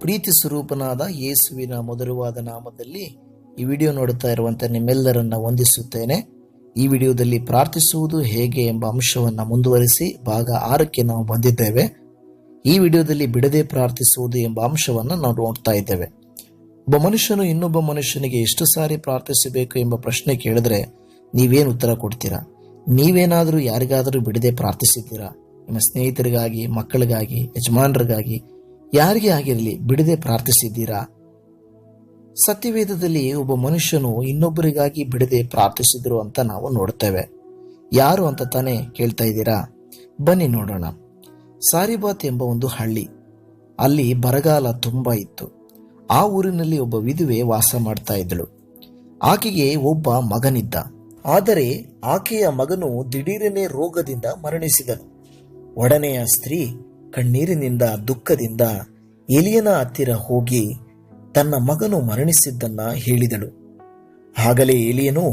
ಪ್ರೀತಿ ಸ್ವರೂಪನಾದ ಯೇಸುವಿನ ಮಧುರವಾದ ನಾಮದಲ್ಲಿ ಈ ವಿಡಿಯೋ ನೋಡುತ್ತಾ ಇರುವಂಥ ನಿಮ್ಮೆಲ್ಲರನ್ನ ವಂದಿಸುತ್ತೇನೆ. ಈ ವಿಡಿಯೋದಲ್ಲಿ ಪ್ರಾರ್ಥಿಸುವುದು ಹೇಗೆ ಎಂಬ ಅಂಶವನ್ನು ಮುಂದುವರಿಸಿ ಭಾಗ 6ಕ್ಕೆ ನಾವು ಬಂದಿದ್ದೇವೆ. ಈ ವಿಡಿಯೋದಲ್ಲಿ ಬಿಡದೆ ಪ್ರಾರ್ಥಿಸುವುದು ಎಂಬ ಅಂಶವನ್ನು ನಾವು ನೋಡ್ತಾ ಇದ್ದೇವೆ. ಒಬ್ಬ ಮನುಷ್ಯನು ಇನ್ನೊಬ್ಬ ಮನುಷ್ಯನಿಗೆ ಎಷ್ಟು ಸಾರಿ ಪ್ರಾರ್ಥಿಸಬೇಕು ಎಂಬ ಪ್ರಶ್ನೆ ಕೇಳಿದ್ರೆ ನೀವೇನು ಉತ್ತರ ಕೊಡ್ತೀರಾ? ನೀವೇನಾದರೂ ಯಾರಿಗಾದರೂ ಬಿಡದೆ ಪ್ರಾರ್ಥಿಸಿದ್ದೀರಾ? ನಿಮ್ಮ ಸ್ನೇಹಿತರಿಗಾಗಿ, ಮಕ್ಕಳಿಗಾಗಿ, ಯಜಮಾನರಿಗಾಗಿ, ಯಾರಿಗೇ ಆಗಿರಲಿ ಬಿಡದೆ ಪ್ರಾರ್ಥಿಸಿದ್ದೀರಾ? ಸತ್ಯವೇದದಲ್ಲಿ ಒಬ್ಬ ಮನುಷ್ಯನು ಇನ್ನೊಬ್ಬರಿಗಾಗಿ ಬಿಡದೆ ಪ್ರಾರ್ಥಿಸಿದ್ರು ಅಂತ ನಾವು ನೋಡ್ತೇವೆ. ಯಾರು ಅಂತ ತಾನೇ ಕೇಳ್ತಾ ಇದ್ದೀರಾ? ಬನ್ನಿ ನೋಡೋಣ. ಸಾರಿಬಾತ್ ಎಂಬ ಒಂದು ಹಳ್ಳಿ. ಅಲ್ಲಿ ಬರಗಾಲ ತುಂಬಾ ಇತ್ತು. ಆ ಊರಿನಲ್ಲಿ ಒಬ್ಬ ವಿಧವೆ ವಾಸ ಮಾಡ್ತಾ ಇದ್ದಳು. ಆಕೆಗೆ ಒಬ್ಬ ಮಗನಿದ್ದ. ಆದರೆ ಆಕೆಯ ಮಗನು ದಿಢೀರನೆ ರೋಗದಿಂದ ಮರಣಿಸಿದನು. ಒಡನೆಯ ಸ್ತ್ರೀ ಕಣ್ಣೀರಿನಿಂದ ದುಃಖದಿಂದ ಎಲಿಯನ ಹತ್ತಿರ ಹೋಗಿ ತನ್ನ ಮಗನು ಮರಣಿಸಿದ್ದನ್ನ ಹೇಳಿದಳು. ಆಗಲೇ ಎಲಿಯನು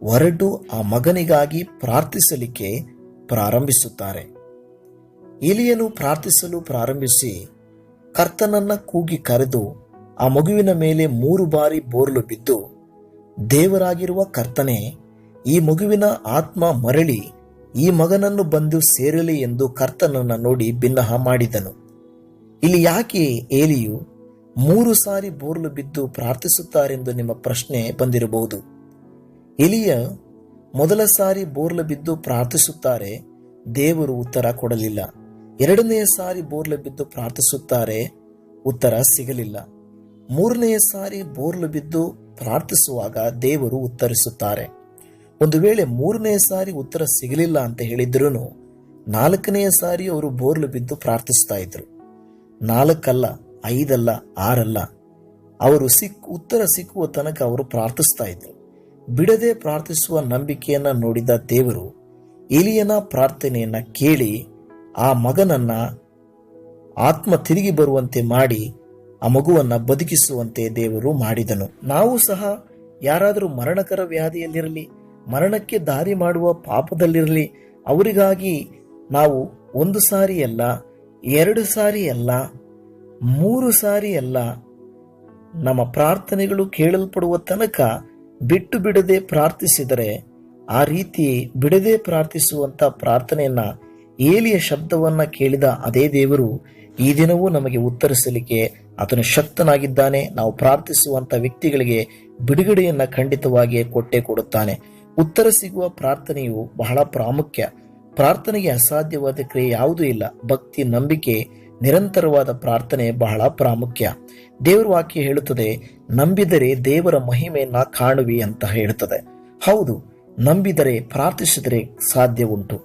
ಹೊರಟು ಆ ಮಗನಿಗಾಗಿ ಪ್ರಾರ್ಥಿಸಲಿಕ್ಕೆ ಪ್ರಾರಂಭಿಸುತ್ತಾರೆ. ಎಲಿಯನು ಪ್ರಾರ್ಥಿಸಲು ಪ್ರಾರಂಭಿಸಿ ಕರ್ತನನ್ನ ಕೂಗಿ ಕರೆದು ಆ ಮಗುವಿನ ಮೇಲೆ 3 ಬಾರಿ ಬೋರ್ಲು ಬಿದ್ದು, ದೇವರಾಗಿರುವ ಕರ್ತನೇ, ಈ ಮಗುವಿನ ಆತ್ಮ ಮರಳಿ ಈ ಮಗನನ್ನು ಬಂದು ಸೇರಲಿ ಎಂದು ಕರ್ತನನ್ನು ನೋಡಿ ಬಿನ್ನಹ ಮಾಡಿದನು. ಇಲ್ಲಿ ಯಾಕೆ ಏಲಿಯು 3 ಸಾರಿ ಬೋರ್ಲು ಬಿದ್ದು ಪ್ರಾರ್ಥಿಸುತ್ತಾರೆಂದು ನಿಮ್ಮ ಪ್ರಶ್ನೆ ಬಂದಿರಬಹುದು. ಎಲಿಯ ಮೊದಲ ಸಾರಿ ಬೋರ್ಲು ಬಿದ್ದು ಪ್ರಾರ್ಥಿಸುತ್ತಾರೆ, ದೇವರು ಉತ್ತರ ಕೊಡಲಿಲ್ಲ. 2ನೇ ಸಾರಿ ಬೋರ್ಲು ಬಿದ್ದು ಪ್ರಾರ್ಥಿಸುತ್ತಾರೆ, ಉತ್ತರ ಸಿಗಲಿಲ್ಲ. 3ನೇ ಸಾರಿ ಬೋರ್ಲು ಬಿದ್ದು ಪ್ರಾರ್ಥಿಸುವಾಗ ದೇವರು ಉತ್ತರಿಸುತ್ತಾರೆ. ಒಂದು ವೇಳೆ 3ನೇ ಸಾರಿ ಉತ್ತರ ಸಿಗಲಿಲ್ಲ ಅಂತ ಹೇಳಿದ್ರು 4ನೇ ಸಾರಿ ಅವರು ಬೋರ್ಲು ಬಿದ್ದು ಪ್ರಾರ್ಥಿಸ್ತಾ ಇದ್ರು. 4 ಅಲ್ಲ, 5 ಅಲ್ಲ, 6 ಅಲ್ಲ, ಅವರು ಉತ್ತರ ಸಿಕ್ಕುವ ತನಕ ಅವರು ಪ್ರಾರ್ಥಿಸ್ತಾ ಇದ್ರು. ಬಿಡದೆ ಪ್ರಾರ್ಥಿಸುವ ನಂಬಿಕೆಯನ್ನ ನೋಡಿದ ದೇವರು ಎಲಿಯನ ಪ್ರಾರ್ಥನೆಯನ್ನ ಕೇಳಿ ಆ ಮಗನನ್ನ ಆತ್ಮ ತಿರುಗಿ ಬರುವಂತೆ ಮಾಡಿ ಆ ಮಗುವನ್ನ ಬದುಕಿಸುವಂತೆ ದೇವರು ಮಾಡಿದನು. ನಾವು ಸಹ ಯಾರಾದರೂ ಮರಣಕರ ವ್ಯಾಧಿಯಲ್ಲಿರಲಿ, ಮರಣಕ್ಕೆ ದಾರಿ ಮಾಡುವ ಪಾಪದಲ್ಲಿರಲಿ, ಅವರಿಗಾಗಿ ನಾವು 1 ಸಾರಿ ಅಲ್ಲ, 2 ಸಾರಿ ಅಲ್ಲ, 3 ಸಾರಿ ಅಲ್ಲ, ನಮ್ಮ ಪ್ರಾರ್ಥನೆಗಳು ಕೇಳಲ್ಪಡುವ ತನಕ ಬಿಟ್ಟು ಬಿಡದೆ ಪ್ರಾರ್ಥಿಸಿದರೆ, ಆ ರೀತಿ ಬಿಡದೆ ಪ್ರಾರ್ಥಿಸುವಂತ ಪ್ರಾರ್ಥನೆಯನ್ನ ಏಲಿಯ ಶಬ್ದವನ್ನ ಕೇಳಿದ ಅದೇ ದೇವರು ಈ ದಿನವೂ ನಮಗೆ ಉತ್ತರಿಸಲಿಕ್ಕೆ ಆತನು ಶಕ್ತನಾಗಿದ್ದಾನೆ. ನಾವು ಪ್ರಾರ್ಥಿಸುವಂತ ವ್ಯಕ್ತಿಗಳಿಗೆ ಬಿಡುಗಡೆಯನ್ನ ಖಂಡಿತವಾಗಿ ಕೊಟ್ಟೇ ಕೊಡುತ್ತಾನೆ. ಉತ್ತರ ಸಿಗುವ ಪ್ರಾರ್ಥನೆಯು ಬಹಳ ಪ್ರಾಮುಖ್ಯ. ಪ್ರಾರ್ಥನೆಗೆ ಅಸಾಧ್ಯವಾದ ಕ್ರಿಯೆ ಯಾವುದೂ ಇಲ್ಲ. ಭಕ್ತಿ, ನಂಬಿಕೆ, ನಿರಂತರವಾದ ಪ್ರಾರ್ಥನೆ ಬಹಳ ಪ್ರಾಮುಖ್ಯ. ದೇವರ ವಾಕ್ಯ ಹೇಳುತ್ತದೆ, ನಂಬಿದರೆ ದೇವರ ಮಹಿಮೆಯನ್ನ ಕಾಣುವಿ ಅಂತ ಹೇಳುತ್ತದೆ. ಹೌದು, ನಂಬಿದರೆ ಪ್ರಾರ್ಥಿಸಿದರೆ ಸಾಧ್ಯ ಉಂಟು.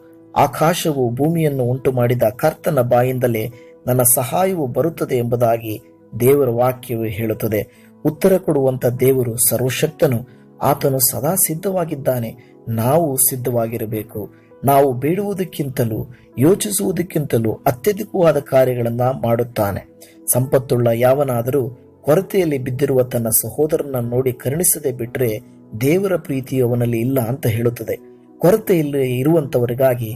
ಆಕಾಶವು ಭೂಮಿಯನ್ನು ಉಂಟು ಮಾಡಿದ ಕರ್ತನ ಬಾಯಿಂದಲೇ ನನ್ನ ಸಹಾಯವು ಬರುತ್ತದೆ ಎಂಬುದಾಗಿ ದೇವರ ವಾಕ್ಯವು ಹೇಳುತ್ತದೆ. ಉತ್ತರ ಕೊಡುವಂತ ದೇವರು ಸರ್ವಶಕ್ತನು. ಆತನು ಸದಾ ಸಿದ್ಧವಾಗಿದ್ದಾನೆ. ನಾವು ಸಿದ್ಧವಾಗಿರಬೇಕು. ನಾವು ಬೇಡುವುದಕ್ಕಿಂತಲೂ ಯೋಚಿಸುವುದಕ್ಕಿಂತಲೂ ಅತ್ಯಧಿಕವಾದ ಕಾರ್ಯಗಳನ್ನ ಮಾಡುತ್ತಾನೆ. ಸಂಪತ್ತುಳ್ಳ ಯಾವನಾದರೂ ಕೊರತೆಯಲ್ಲಿ ಬಿದ್ದಿರುವ ತನ್ನ ಸಹೋದರನ ನೋಡಿ ಕರುಣಿಸದೆ ಬಿಟ್ಟರೆ ದೇವರ ಪ್ರೀತಿಯು ಅವನಲ್ಲಿ ಇಲ್ಲ ಅಂತ ಹೇಳುತ್ತದೆ. ಕೊರತೆಯಲ್ಲಿ ಇರುವಂತವರಿಗಾಗಿ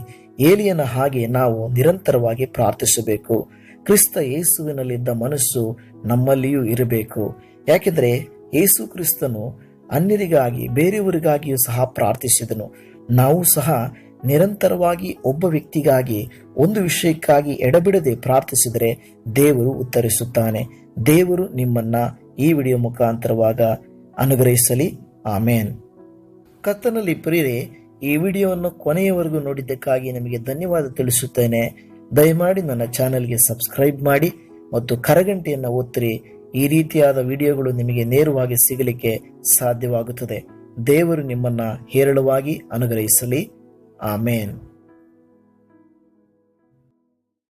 ಏಲಿಯನ ಹಾಗೆ ನಾವು ನಿರಂತರವಾಗಿ ಪ್ರಾರ್ಥಿಸಬೇಕು. ಕ್ರಿಸ್ತ ಯೇಸುವಿನಲ್ಲಿದ್ದ ಮನಸ್ಸು ನಮ್ಮಲ್ಲಿಯೂ ಇರಬೇಕು. ಯಾಕೆಂದ್ರೆ ಯೇಸು ಕ್ರಿಸ್ತನು ಅನ್ಯರಿಗಾಗಿ, ಬೇರೆಯವರಿಗಾಗಿಯೂ ಸಹ ಪ್ರಾರ್ಥಿಸಿದನು. ನಾವು ಸಹ ನಿರಂತರವಾಗಿ ಒಬ್ಬ ವ್ಯಕ್ತಿಗಾಗಿ, ಒಂದು ವಿಷಯಕ್ಕಾಗಿ ಎಡಬಿಡದೆ ಪ್ರಾರ್ಥಿಸಿದರೆ ದೇವರು ಉತ್ತರಿಸುತ್ತಾನೆ. ದೇವರು ನಿಮ್ಮನ್ನ ಈ ವಿಡಿಯೋ ಮುಖಾಂತರವಾಗ ಅನುಗ್ರಹಿಸಲಿ. ಆಮೇನ್. ಕರ್ತನಲ್ಲಿ ಪ್ರಿಯರೇ, ಈ ವಿಡಿಯೋವನ್ನು ಕೊನೆಯವರೆಗೂ ನೋಡಿದ್ದಕ್ಕಾಗಿ ನಿಮಗೆ ಧನ್ಯವಾದ ತಿಳಿಸುತ್ತೇನೆ. ದಯಮಾಡಿ ನನ್ನ ಚಾನೆಲ್ಗೆ ಸಬ್ಸ್ಕ್ರೈಬ್ ಮಾಡಿ ಮತ್ತು ಕರಗಂಟೆಯನ್ನು ಒತ್ತಿರಿ. ಈ ರೀತಿಯಾದ ವಿಡಿಯೋಗಳು ನಿಮಗೆ ನೇರವಾಗಿ ಸಿಗಲಿಕ್ಕೆ ಸಾಧ್ಯವಾಗುತ್ತದೆ. ದೇವರು ನಿಮ್ಮನ್ನ ಹೇರಳವಾಗಿ ಅನುಗ್ರಹಿಸಲಿ. ಆಮೇನ್.